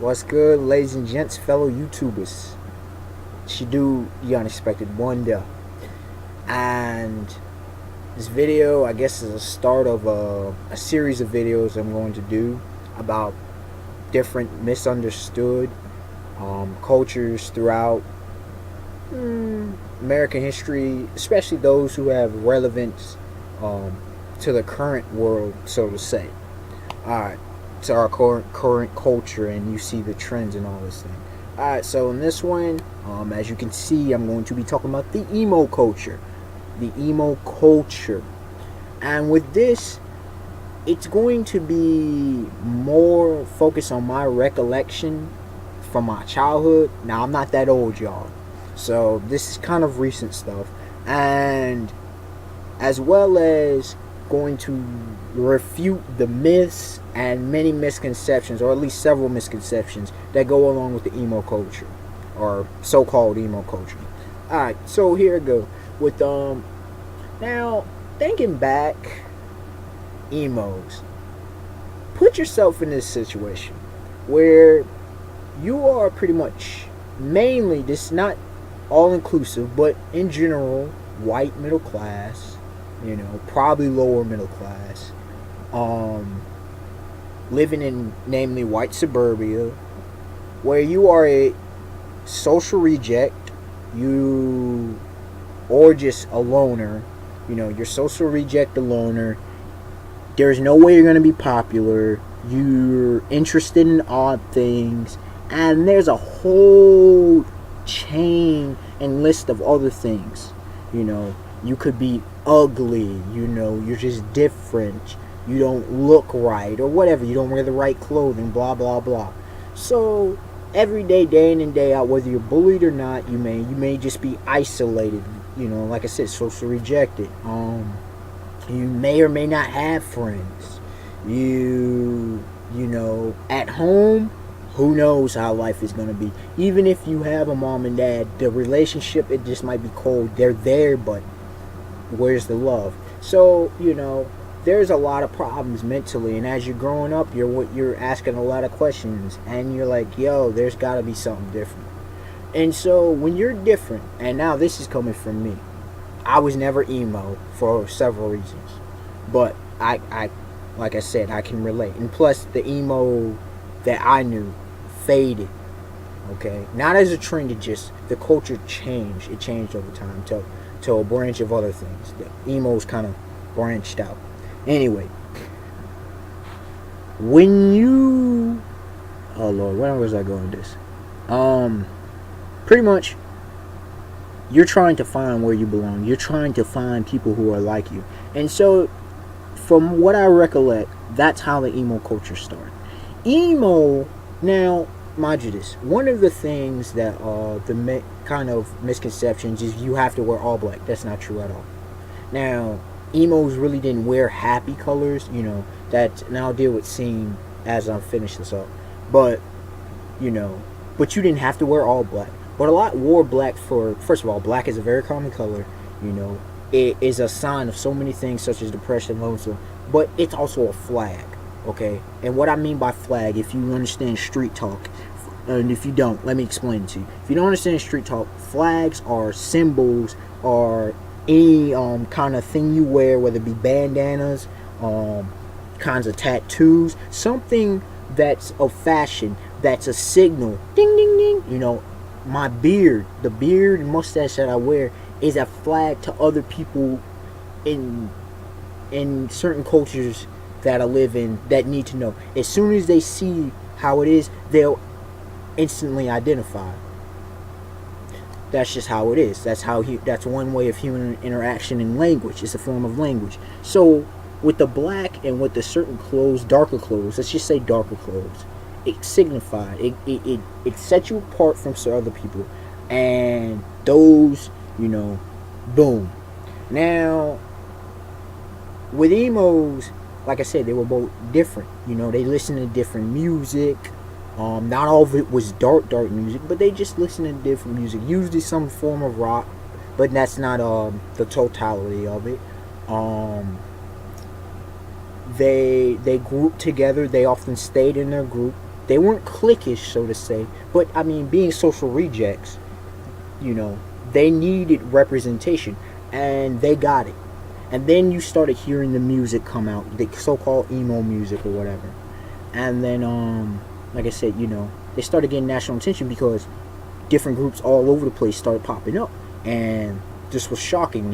What's good, ladies and gents, fellow YouTubers? She do the unexpected wonder. And this video, I guess, is a start of a series of videos I'm going to do about different misunderstood cultures throughout American history, especially those who have relevance to the current world, so to say. Alright, to our current culture, and you see the trends and all this thing. Alright, so in this one, as you can see, I'm going to be talking about the emo culture. The emo culture. And with this, it's going to be more focused on my recollection from my childhood. Now, I'm not that old, y'all. So this is kind of recent stuff. And as well as going to refute the myths and many misconceptions, or at least several misconceptions, that go along with the emo culture, or so-called emo culture. Alright, so here we go. With now, thinking back, emos. Put yourself in this situation where you are pretty much, mainly, this is not all-inclusive, but in general, white middle class, probably lower middle class, living in, namely, white suburbia, where you are a social reject, or just a loner, you're social reject, a loner. There's no way you're going to be popular. You're interested in odd things, and there's a whole chain and list of other things. You could be ugly, you're just different, you don't look right, or whatever, you don't wear the right clothing, blah blah blah. So every day, day in and day out, whether you're bullied or not, you may just be isolated, like I said, social rejected. You may or may not have friends. At home, who knows how life is going to be. Even if you have a mom and dad, the relationship, it just might be cold. They're there, but where's the love? So, there's a lot of problems mentally, and as you're growing up, you're asking a lot of questions, and you're like, yo, there's got to be something different. And so when you're different, and now this is coming from me, I was never emo for several reasons, but I like I said, I can relate. And plus, the emo that I knew faded. Okay, not as a trend, it just, the culture changed. It changed over time to a branch of other things. The emos kind of branched out. Anyway, when you, oh Lord, where was I going with this? Pretty much, you're trying to find where you belong. You're trying to find people who are like you. And so, from what I recollect, that's how the emo culture started. Emo, now, mind you this, one of the things that kind of misconceptions is you have to wear all black. That's not true at all. Now, emos really didn't wear happy colors, that, and I'll deal with scene as I finish this up. But you didn't have to wear all black. But a lot wore black for, first of all, black is a very common color. It is a sign of so many things, such as depression, loneliness, but it's also a flag. Okay, and what I mean by flag, if you understand street talk, and if you don't, let me explain it to you. If you don't understand street talk, flags are symbols, or any kind of thing you wear, whether it be bandanas, kinds of tattoos, something that's of fashion, that's a signal, ding ding ding. My beard, the beard and mustache that I wear, is a flag to other people in certain cultures that I live in that need to know. As soon as they see how it is, they'll instantly identify. That's just how it is. That's one way of human interaction in language. It's a form of language. So with the black and with the certain clothes, darker clothes, let's just say darker clothes, it signified, it set you apart from some other people. And those, boom. Now, with emos, like I said, they were both different. They listened to different music. Not all of it was dark music, but they just listened to different music. Usually some form of rock, but that's not the totality of it. They grouped together. They often stayed in their group. They weren't cliquish, so to say, but I mean, being social rejects, you know, they needed representation, and they got it. And then you started hearing the music come out, the so-called emo music or whatever. And then, like I said, they started getting national attention because different groups all over the place started popping up, and this was shocking.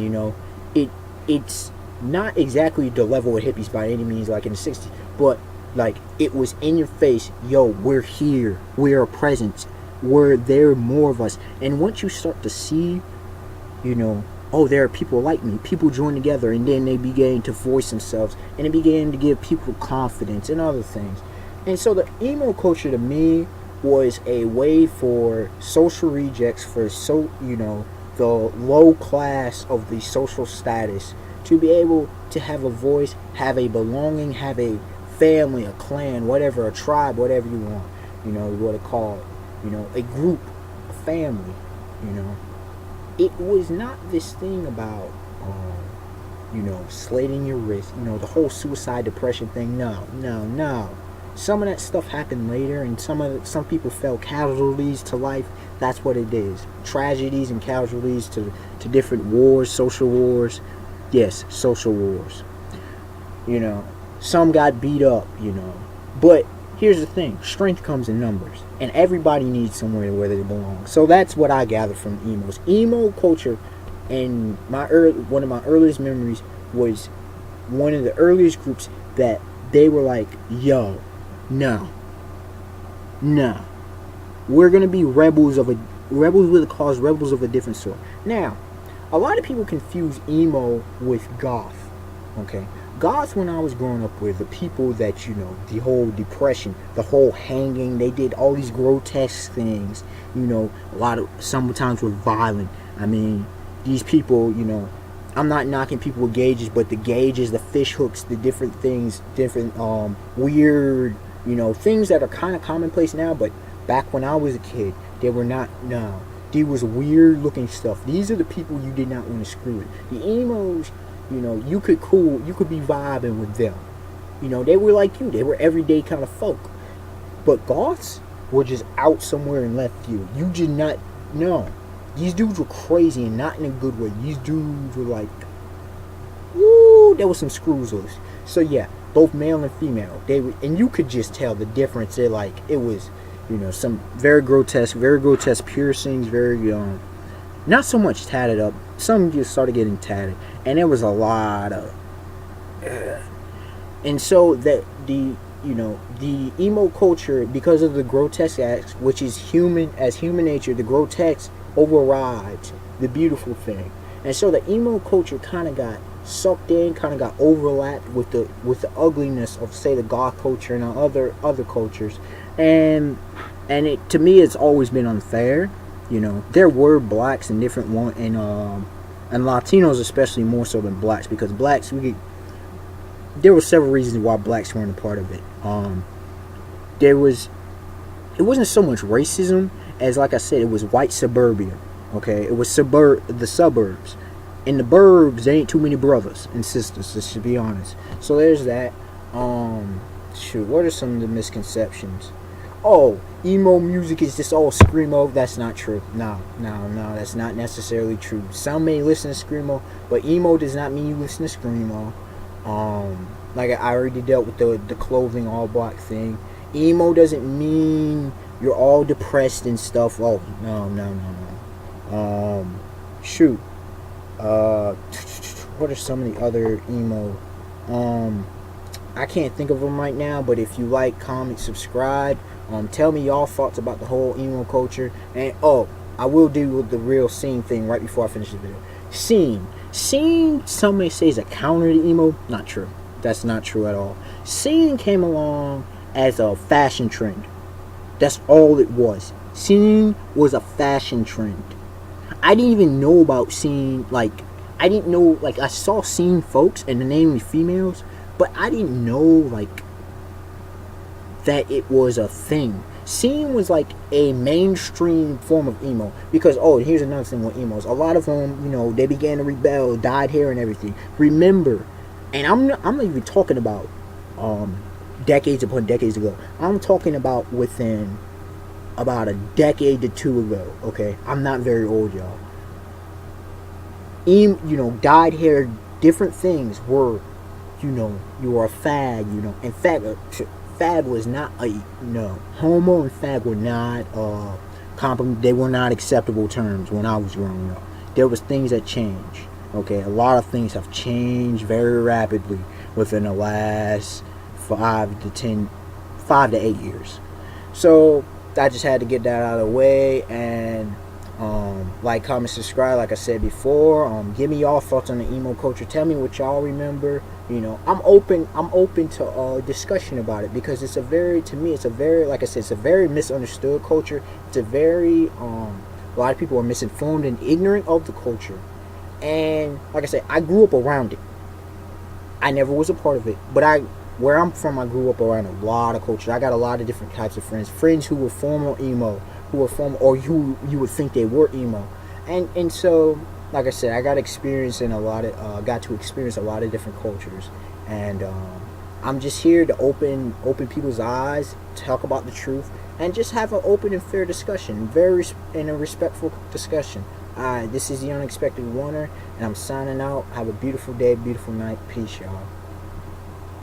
It's not exactly the level of hippies by any means, like in the '60s, but like it was in your face. Yo, we're here. We're a presence. There are more of us. And once you start to see, oh, there are people like me. People join together, and then they began to voice themselves, and it began to give people confidence and other things. And so the emo culture to me was a way for social rejects, for the low class of the social status, to be able to have a voice, have a belonging, have a family, a clan, whatever, a tribe, whatever you want, you want to call it, a group, a family, It was not this thing about, slitting your wrist, the whole suicide depression thing. No. Some of that stuff happened later, and some people fell casualties to life. That's what it is. Tragedies and casualties to different wars, social wars. Yes, social wars. Some got beat up, But here's the thing. Strength comes in numbers. And everybody needs somewhere where they belong. So that's what I gather from emos. Emo culture, and one of my earliest memories was one of the earliest groups that they were like, yo, no. We're gonna be rebels with a cause, rebels of a different sort. Now, a lot of people confuse emo with goth. Okay, goth, when I was growing up, were the people that the whole depression, the whole hanging. They did all these grotesque things. Sometimes were violent. I mean, these people. I'm not knocking people with gauges, but the gauges, the fish hooks, the different things, different weird. Things that are kind of commonplace now, but back when I was a kid, they were not. No, these was weird looking stuff. These are the people you did not want to screw with. The emos, you could be vibing with them. They were like you. They were everyday kind of folk. But goths were just out somewhere in left field. You did not know. These dudes were crazy, and not in a good way. These dudes were like, woo, there was some screws loose. So yeah, both male and female. And you could just tell the difference. It was, some very grotesque piercings, very not so much tatted up. Some just started getting tatted, and there was a lot of. And so that the emo culture, because of the grotesque acts, which is human nature, the grotesque overrides the beautiful thing. And so the emo culture kind of got sucked in, kind of got overlapped with the ugliness of, say, the goth culture and other cultures. And it, to me, it's always been unfair. There were blacks and different one, and Latinos especially more so than blacks, because blacks, there were several reasons why blacks weren't a part of it. It wasn't so much racism as, like I said, it was white suburbia. Okay, it was the suburbs. In the burbs, there ain't too many brothers and sisters, let's just be honest. So there's that. What are some of the misconceptions? Oh, emo music is just all screamo. That's not true. No, that's not necessarily true. Some may listen to screamo, but emo does not mean you listen to screamo. Like I already dealt with the clothing all black thing. Emo doesn't mean you're all depressed and stuff. Oh, no. What are some of the other emo? I can't think of them right now, but if you like, comment, subscribe. Tell me y'all thoughts about the whole emo culture. And I will do the real scene thing right before I finish the video. Scene, some may say, is a counter to emo. Not true. That's not true at all. Scene came along as a fashion trend. That's all it was. Scene was a fashion trend. I didn't even know about scene. I didn't know. I saw scene folks and the namely females, but I didn't know that it was a thing. Scene was like a mainstream form of emo, because here's another thing with emos. A lot of them, they began to rebel, dyed hair and everything. Remember, and I'm not even talking about decades upon decades ago. I'm talking about within about a decade to two ago. Okay, I'm not very old, y'all. Dyed hair, different things were, you were a fag. In fact, fag was not a no. Homo and fag were not they were not acceptable terms when I was growing up. There was things that changed. Okay, a lot of things have changed very rapidly within the last 5 to 8 years. So I just had to get that out of the way, and like, comment, subscribe. Like I said before, give me y'all thoughts on the emo culture. Tell me what y'all remember. I'm open. I'm open to discussion about it, because it's a very, to me, it's a very, like I said, it's a very misunderstood culture. It's a very a lot of people are misinformed and ignorant of the culture. And like I said, I grew up around it. I never was a part of it, but where I'm from, I grew up around a lot of culture. I got a lot of different types of friends who were former emo, who were former, or who you would think they were emo, and so, like I said, I got to experience a lot of different cultures, and I'm just here to open people's eyes, talk about the truth, and just have an open and fair discussion, in a respectful discussion. This is the Unexpected Warner, and I'm signing out. Have a beautiful day, beautiful night. Peace, y'all.